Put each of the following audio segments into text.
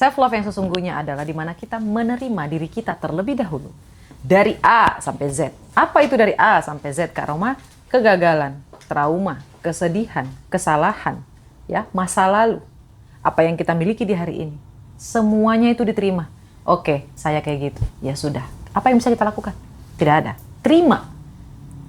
Self love yang sesungguhnya adalah di mana kita menerima diri kita terlebih dahulu. Dari A sampai Z. Apa itu dari A sampai Z, Kak Roma? Kegagalan, trauma, kesedihan, kesalahan, ya, masa lalu. Apa yang kita miliki di hari ini. Semuanya itu diterima. Oke, saya kayak gitu. Ya sudah. Apa yang bisa kita lakukan? Tidak ada. Terima.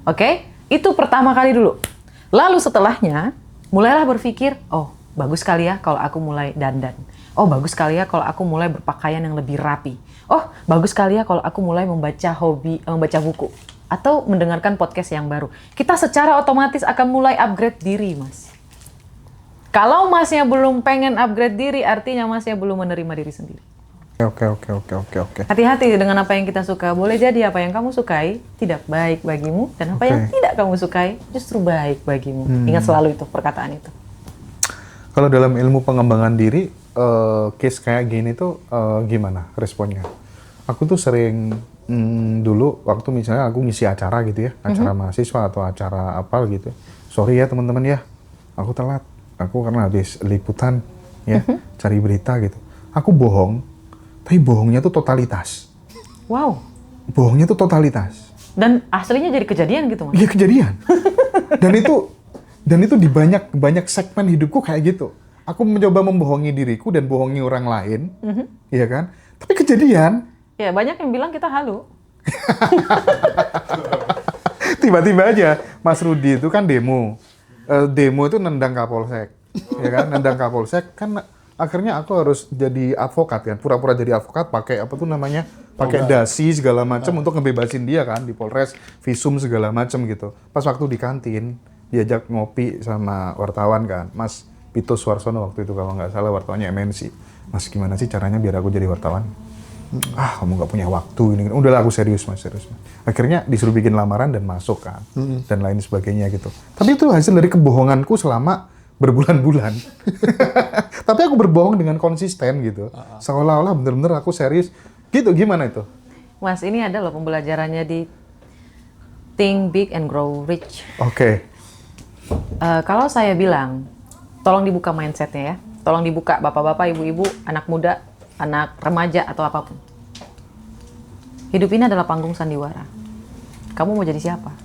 Oke? Itu pertama kali dulu. Lalu setelahnya, mulailah berpikir, oh, bagus sekali ya kalau aku mulai dandan. Oh, bagus sekali ya kalau aku mulai berpakaian yang lebih rapi. Oh, bagus sekali ya kalau aku mulai membaca buku. Atau mendengarkan podcast yang baru. Kita secara otomatis akan mulai upgrade diri, Mas. Kalau Masnya belum pengen upgrade diri, artinya Masnya belum menerima diri sendiri. Oke. Hati-hati dengan apa yang kita suka. Boleh jadi apa yang kamu sukai tidak baik bagimu. Dan apa yang tidak kamu sukai justru baik bagimu. Ingat selalu itu, perkataan itu. Kalau dalam ilmu pengembangan diri, case kayak gini tuh gimana responnya? Aku tuh sering dulu waktu misalnya aku ngisi acara gitu ya, acara mahasiswa atau acara apa gitu. Sorry ya teman-teman ya, aku telat. Aku karena habis liputan ya, cari berita gitu. Aku bohong, tapi bohongnya tuh totalitas. Wow. Bohongnya tuh totalitas. Dan aslinya jadi kejadian gitu, Mas? Iya kejadian. Dan itu di banyak segmen hidupku kayak gitu. Aku mencoba membohongi diriku dan bohongi orang lain, iya kan? Tapi kejadian. Ya, banyak yang bilang kita halu. Tiba-tiba aja, Mas Rudi itu kan demo. Demo itu nendang Kapolsek, ya kan? Nendang Kapolsek kan akhirnya aku harus jadi advokat kan, pura-pura jadi advokat pakai apa tuh namanya? Pakai dasi segala macam untuk ngebebasin dia kan di Polres, visum segala macam gitu. Pas waktu di kantin diajak ngopi sama wartawan kan, Mas Pito Suarsono waktu itu kalau nggak salah wartawannya MNC. Mas gimana sih caranya biar aku jadi wartawan? Ah kamu nggak punya waktu ini. Udahlah aku serius mas. Akhirnya disuruh bikin lamaran dan masuk kan, dan lain sebagainya gitu. Tapi itu hasil dari kebohonganku selama berbulan-bulan. Tapi aku berbohong dengan konsisten gitu. Seolah-olah bener-bener aku serius. Gitu, gimana itu? Mas, ini ada loh pembelajarannya di Think Big and Grow Rich. Oke. Kalau saya bilang, tolong dibuka mindsetnya ya. Tolong dibuka bapak-bapak, ibu-ibu, anak muda, anak remaja, atau apapun. Hidup ini adalah panggung sandiwara. Kamu mau jadi siapa?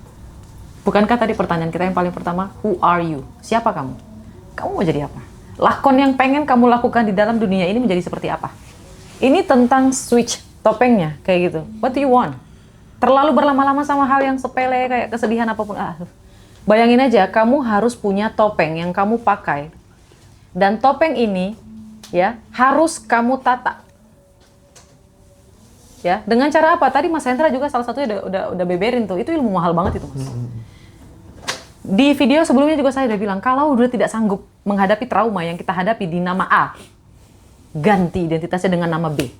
Bukankah tadi pertanyaan kita yang paling pertama, who are you? Siapa kamu? Kamu mau jadi apa? Lakon yang pengen kamu lakukan di dalam dunia ini menjadi seperti apa? Ini tentang switch topengnya, kayak gitu. What do you want? Terlalu berlama-lama sama hal yang sepele, kayak kesedihan apapun. Bayangin aja, kamu harus punya topeng yang kamu pakai. Dan topeng ini, ya, harus kamu tata. Ya, dengan cara apa? Tadi Mas Hendra juga salah satunya udah beberin tuh. Itu ilmu mahal banget itu, Mas. Di video sebelumnya juga saya udah bilang, kalau udah tidak sanggup menghadapi trauma yang kita hadapi di nama A, ganti identitasnya dengan nama B.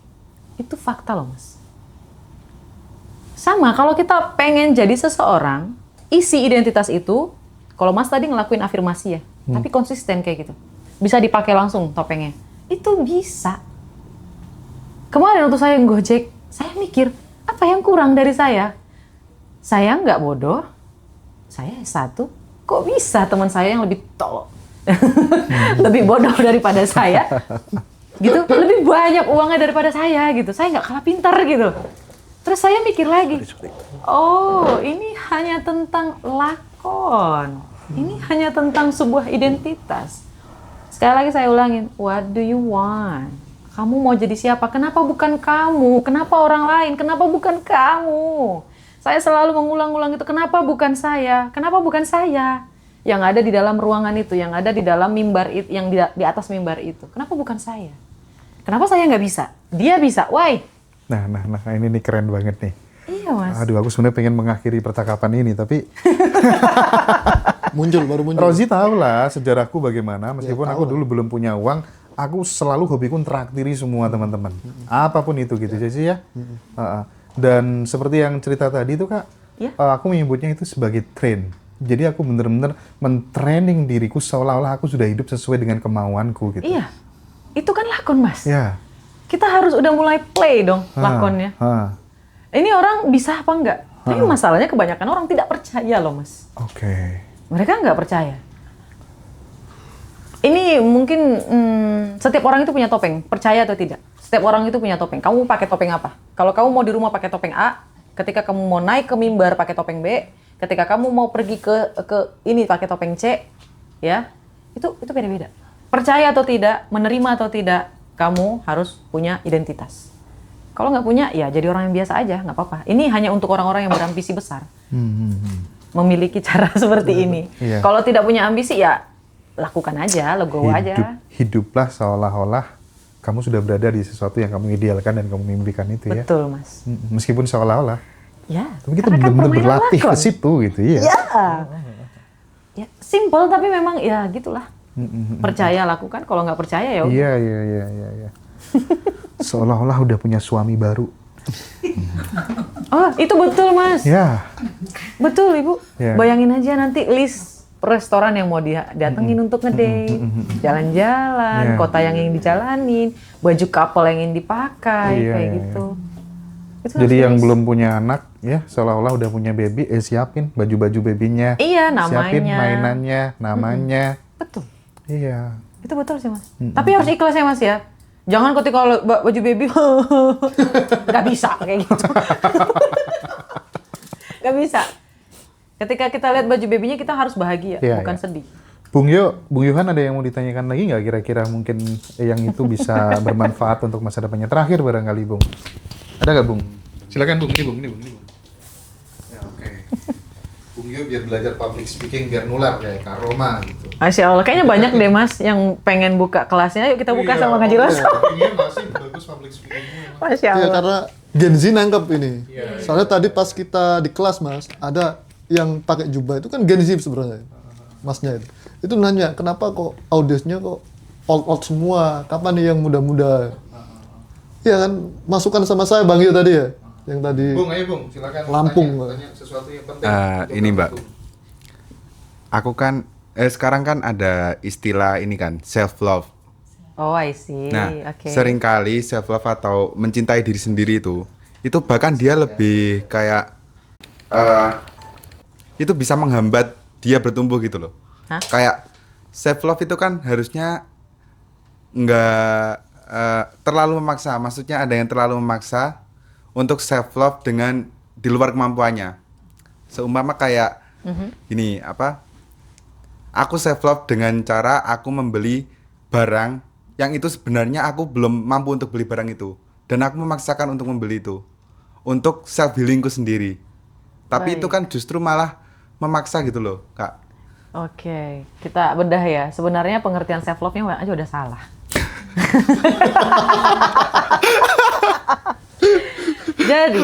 Itu fakta loh, Mas. Sama, kalau kita pengen jadi seseorang, isi identitas itu, kalau Mas tadi ngelakuin afirmasi ya, tapi konsisten kayak gitu. Bisa dipakai langsung topengnya. Itu bisa. Kemarin waktu saya Gojek, saya mikir, apa yang kurang dari saya? Saya nggak bodoh, saya S1, kok bisa teman saya yang lebih tolol, lebih bodoh daripada saya, gitu, lebih banyak uangnya daripada saya, gitu. Saya nggak kalah pintar, gitu. Terus saya mikir lagi, oh ini hanya tentang lakon, ini hanya tentang sebuah identitas. Sekali lagi saya ulangin, what do you want? Kamu mau jadi siapa? Kenapa bukan kamu? Kenapa orang lain? Kenapa bukan kamu? Saya selalu mengulang-ulang itu, kenapa bukan saya? Kenapa bukan saya? Yang ada di dalam ruangan itu, yang ada di dalam mimbar itu, yang di atas mimbar itu. Kenapa bukan saya? Kenapa saya nggak bisa? Dia bisa, why? Nah, ini nih keren banget nih. Iya, Mas. Aduh, aku sebenarnya pengen mengakhiri percakapan ini, tapi baru muncul. Rozi tahu lah sejarahku bagaimana, meskipun aku dulu belum punya uang, aku selalu hobiku teraktiri semua teman-teman. Apapun itu gitu, jadi ya. Dan seperti yang cerita tadi itu Kak, aku menyebutnya itu sebagai train. Jadi aku benar-benar mentraining diriku seolah-olah aku sudah hidup sesuai dengan kemauanku gitu. Iya, itu kan lakon, Mas. Ya. Kita harus udah mulai play dong lakonnya. Ini orang bisa apa enggak? Tapi masalahnya kebanyakan orang tidak percaya loh, Mas. Oke. Mereka nggak percaya. Ini mungkin setiap orang itu punya topeng, percaya atau tidak? Setiap orang itu punya topeng. Kamu pakai topeng apa? Kalau kamu mau di rumah pakai topeng A, ketika kamu mau naik ke mimbar pakai topeng B, ketika kamu mau pergi ke ini pakai topeng C, ya, itu beda-beda. Percaya atau tidak, menerima atau tidak, kamu harus punya identitas. Kalau nggak punya, ya jadi orang yang biasa aja, nggak apa-apa. Ini hanya untuk orang-orang yang berambisi besar. Memiliki cara seperti ini. Iya. Kalau tidak punya ambisi, ya lakukan aja, legowo aja. Hiduplah seolah-olah kamu sudah berada di sesuatu yang kamu idealkan dan kamu mimpikan itu ya. Betul, Mas. Meskipun seolah-olah. Ya. Tapi kita karena kan benar-benar permainan berlatih lakon. ke situ gitu ya. Ya, simple tapi memang ya gitulah. Percaya lakukan, kalau nggak percaya ya udah. Iya. Seolah-olah udah punya suami baru. Oh, itu betul, Mas. Ya. Betul, Ibu. Ya. Bayangin aja nanti list restoran yang mau datengin untuk ngedate, jalan-jalan, Ya. kota yang ingin dijalanin, baju couple yang ingin dipakai, Iya, kayak iya, gitu. Itu Jadi harus yang list. belum punya anak ya seolah-olah udah punya baby, siapin baju-baju babynya. Iya, Siapin namanya. mainannya, namanya. Betul. Iya. Itu betul sih, Mas. Tapi harus ikhlas ya, Mas ya. Jangan ketika baju baby nggak bisa kayak gitu. Nggak bisa. Ketika kita lihat baju babynya kita harus bahagia, Iya, bukan iya. sedih. Bung Yohan ada yang mau ditanyakan lagi nggak kira-kira mungkin yang itu bisa bermanfaat untuk masa depannya? Terakhir barangkali Bung. Ada nggak Bung? Silakan Bung, ini Bung. Ya oke. Bung Yo biar belajar public speaking biar nular kayak Kak Roma gitu. Masya Allah, kayaknya banyak deh Mas yang pengen buka kelasnya. Yuk kita buka sama ngaji langsung. Iya masih bagus public speakingnya. Masya Iya, Allah. karena Gen Z nangkep ini. Soalnya tadi pas kita di kelas, Mas, ada yang pakai jubah itu kan Gen Z sebenarnya. Masnya itu. Itu nanya, kenapa kok audiensnya kok old semua? Kapan nih yang muda-muda? Iya kan, masukan sama saya Bang Yo tadi ya. Yang tadi Bung, ayo Bung, silakan Lampung, tanya sesuatu yang penting. Ini Mbak, aku kan sekarang kan ada istilah ini kan self love. Oh, I see. Nah, Oke. seringkali self love atau mencintai diri sendiri itu bahkan dia lebih kayak itu bisa menghambat dia bertumbuh gitu loh. Hah? Kayak self love itu kan harusnya nggak terlalu memaksa. Maksudnya ada yang terlalu memaksa untuk self love dengan di luar kemampuannya. Seumpama kayak ini apa? Aku self love dengan cara aku membeli barang yang itu sebenarnya aku belum mampu untuk beli barang itu dan aku memaksakan untuk membeli itu untuk self healingku sendiri. Tapi Baik. itu kan justru malah memaksa gitu loh, Kak. Oke, kita bedah ya. Sebenarnya pengertian self love-nya aja udah salah. Jadi,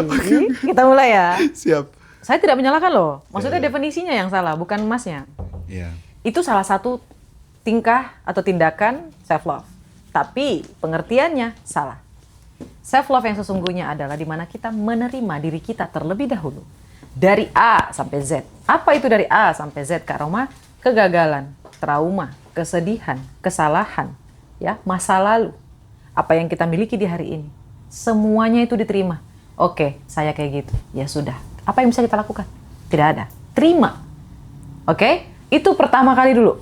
kita mulai ya. Siap. Saya tidak menyalahkan loh. Maksudnya definisinya yang salah, bukan Masnya. Iya. Itu salah satu tingkah atau tindakan self love. Tapi pengertiannya salah. Self love yang sesungguhnya adalah di mana kita menerima diri kita terlebih dahulu. Dari A sampai Z. Apa itu dari A sampai Z, Kak Roma? Kegagalan, trauma, kesedihan, kesalahan, ya, masa lalu. Apa yang kita miliki di hari ini. Semuanya itu diterima. Oke, saya kayak gitu. Ya sudah. Apa yang bisa kita lakukan? Tidak ada. Terima. Oke? Itu pertama kali dulu.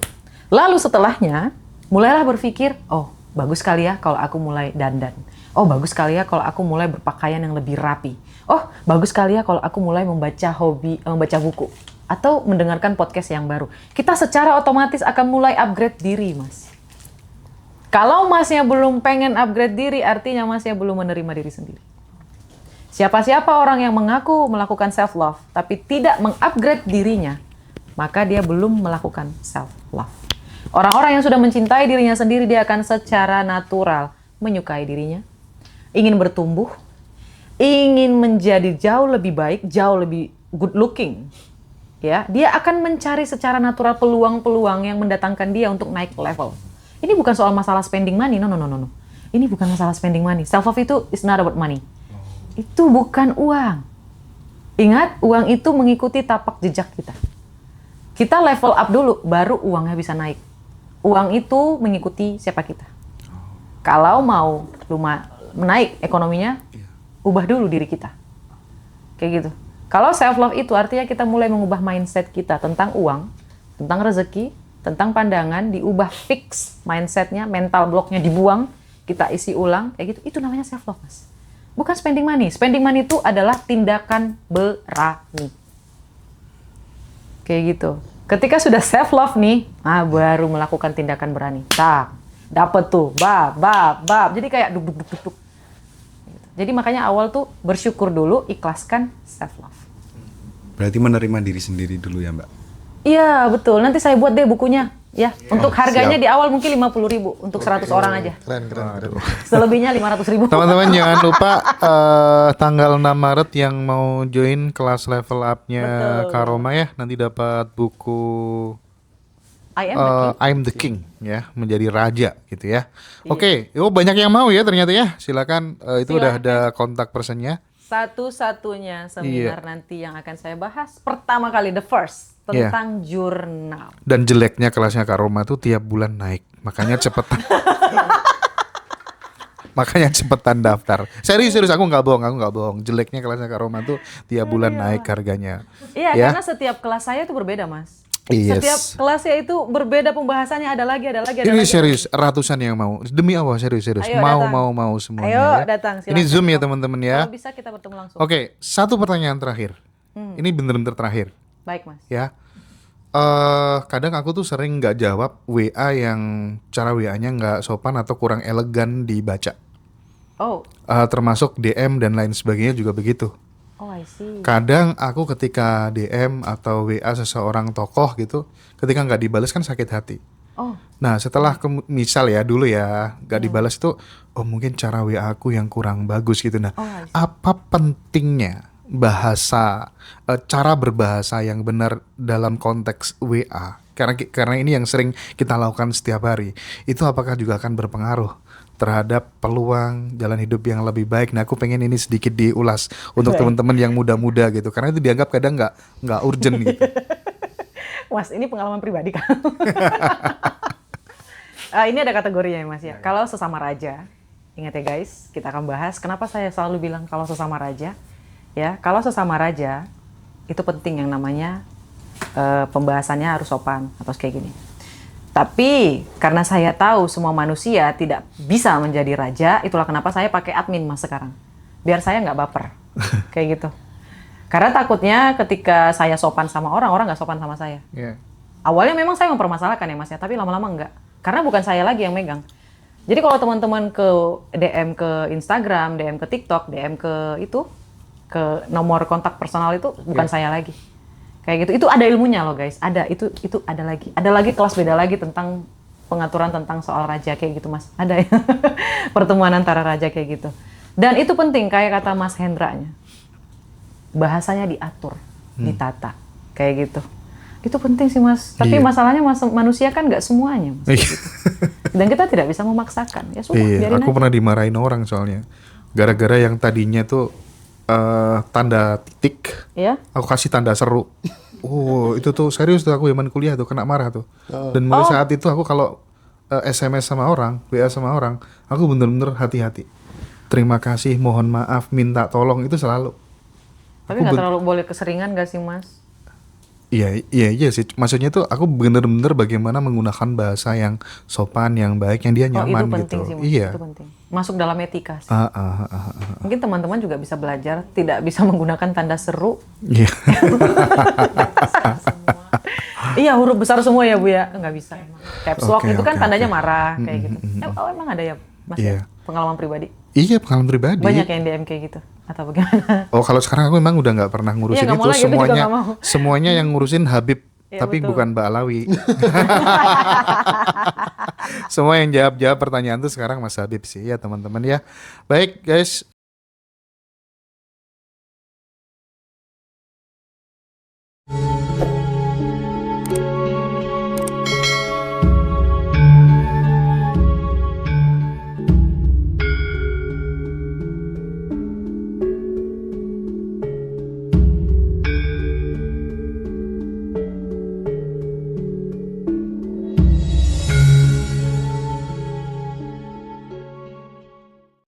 Lalu setelahnya, mulailah berpikir, oh, bagus kali ya kalau aku mulai dandan. Oh, bagus kali ya kalau aku mulai berpakaian yang lebih rapi. Oh, bagus kali ya kalau aku mulai membaca buku. Atau mendengarkan podcast yang baru. Kita secara otomatis akan mulai upgrade diri, Mas. Kalau Masnya belum pengen upgrade diri, artinya Masnya belum menerima diri sendiri. Siapa-siapa orang yang mengaku melakukan self-love, tapi tidak mengupgrade dirinya, maka dia belum melakukan self-love. Orang-orang yang sudah mencintai dirinya sendiri, dia akan secara natural menyukai dirinya, ingin bertumbuh, ingin menjadi jauh lebih baik, jauh lebih good looking. Ya, dia akan mencari secara natural peluang-peluang yang mendatangkan dia untuk naik level. Ini bukan soal masalah spending money, no. Ini bukan masalah spending money. Self-love itu is not about money. Itu bukan uang. Ingat, uang itu mengikuti tapak jejak kita. Kita level up dulu, baru uangnya bisa naik. Uang itu mengikuti siapa kita. Kalau mau menaik ekonominya, ubah dulu diri kita. Kayak gitu. Kalau self-love itu artinya kita mulai mengubah mindset kita tentang uang, tentang rezeki, tentang pandangan, diubah fix mindsetnya, mental blocknya dibuang, kita isi ulang, kayak gitu. Itu namanya self love, Mas. Bukan spending money. Spending money itu adalah tindakan berani. Kayak gitu. Ketika sudah self love nih, baru melakukan tindakan berani. Tak, dapet tuh, bab. Jadi kayak duk. Gitu. Jadi makanya awal tuh bersyukur dulu, ikhlaskan self love. Berarti menerima diri sendiri dulu ya, Mbak? Iya, betul. Nanti saya buat deh bukunya. Ya, untuk harganya di awal mungkin 50.000 untuk 100 orang aja. Keren. Selebihnya 500.000. Teman-teman jangan lupa tanggal 6 Maret yang mau join kelas level up-nya Karoma ya, nanti dapat buku I'm the King ya, menjadi raja gitu ya. Oke, banyak yang mau ya ternyata ya. Silakan, itu udah ada kontak personnya. Satu-satunya seminar nanti yang akan saya bahas pertama kali, the first, tentang jurnal. Dan jeleknya kelasnya Kak Roma tuh tiap bulan naik, makanya cepetan. Makanya cepetan daftar. Serius aku nggak bohong. Jeleknya kelasnya Kak Roma tuh tiap bulan naik harganya. Iya, ya? karena setiap kelas saya itu berbeda, Mas. Yes. Setiap kelasnya itu berbeda pembahasannya, ada lagi. Ini serius, ratusan yang mau. Demi Allah, serius. Ayo, Mau semuanya. Ayo ya. datang, silakan. Ini Zoom ya teman-teman ya. Kalau bisa kita bertemu langsung. Oke, satu pertanyaan terakhir. Ini bener-bener terakhir. Baik, Mas. Ya. Kadang aku tuh sering nggak jawab WA yang cara WA-nya nggak sopan atau kurang elegan dibaca. Oh. Termasuk DM dan lain sebagainya juga begitu. Oh, I see. Kadang aku ketika DM atau WA seseorang tokoh gitu, ketika nggak dibalas kan sakit hati. Oh. Nah setelah misal ya dulu ya nggak dibalas itu, mungkin cara WA aku yang kurang bagus gitu. Nah, apa pentingnya bahasa, cara berbahasa yang benar dalam konteks WA? Karena ini yang sering kita lakukan setiap hari. Itu apakah juga akan berpengaruh terhadap peluang jalan hidup yang lebih baik? Nah, aku pengen ini sedikit diulas untuk teman-teman yang muda-muda gitu, karena itu dianggap kadang nggak urgent gitu. Mas, ini pengalaman pribadi kan? Ini ada kategorinya ya, Mas ya. Kalau sesama raja, ingat ya guys, kita akan bahas kenapa saya selalu bilang kalau sesama raja. Ya, kalau sesama raja itu penting yang namanya pembahasannya harus sopan atau kayak gini. Tapi karena saya tahu semua manusia tidak bisa menjadi raja, itulah kenapa saya pakai admin Mas sekarang. Biar saya nggak baper, kayak gitu. Karena takutnya ketika saya sopan sama orang nggak sopan sama saya. Yeah. Awalnya memang saya mempermasalahkan ya Mas ya, tapi lama-lama enggak. Karena bukan saya lagi yang megang. Jadi kalau teman-teman ke DM ke Instagram, DM ke TikTok, DM ke nomor kontak personal itu bukan saya lagi. Kayak gitu. Itu ada ilmunya loh guys. Itu ada lagi. Ada lagi kelas beda lagi tentang pengaturan tentang soal raja kayak gitu Mas. Ada ya. Pertemuan antara raja kayak gitu. Dan itu penting kayak kata Mas Hendra-nya. Bahasanya diatur, ditata. Kayak gitu. Itu penting sih Mas. Tapi masalahnya manusia kan nggak semuanya Mas. Gitu. Dan kita tidak bisa memaksakan. Ya sudah, biarin aku aja. pernah dimarahin orang soalnya. Gara-gara yang tadinya tuh tanda titik, aku kasih tanda seru. Itu tuh serius tuh aku zaman kuliah tuh kena marah tuh. Dan mulai saat itu aku kalau SMS sama orang, WA sama orang, aku bener-bener hati-hati. Terima kasih, mohon maaf, minta tolong itu selalu. Tapi nggak terlalu boleh keseringan gak sih Mas? Iya sih. Maksudnya tuh aku bener-bener bagaimana menggunakan bahasa yang sopan, yang baik, yang dia nyaman itu penting gitu. Sih, Mas. Iya. Itu penting. Masuk dalam etika sih. Mungkin teman-teman juga bisa belajar tidak bisa menggunakan tanda seru. Iya. Iya, huruf besar semua ya Bu ya. Nggak bisa. Caps lock itu kan tandanya marah kayak gitu. Emang ada ya Mas ya? Pengalaman pribadi? Iya, pengalaman pribadi. Banyak yang DM kayak gitu atau bagaimana? Oh, kalau sekarang aku memang udah nggak pernah ngurusin Iya, itu. lagi, Semuanya, itu semuanya yang ngurusin Habib, ya, tapi betul. bukan Mbak Alawi. Semua yang jawab pertanyaan tuh sekarang Mas Habib sih ya teman-teman ya. Baik guys,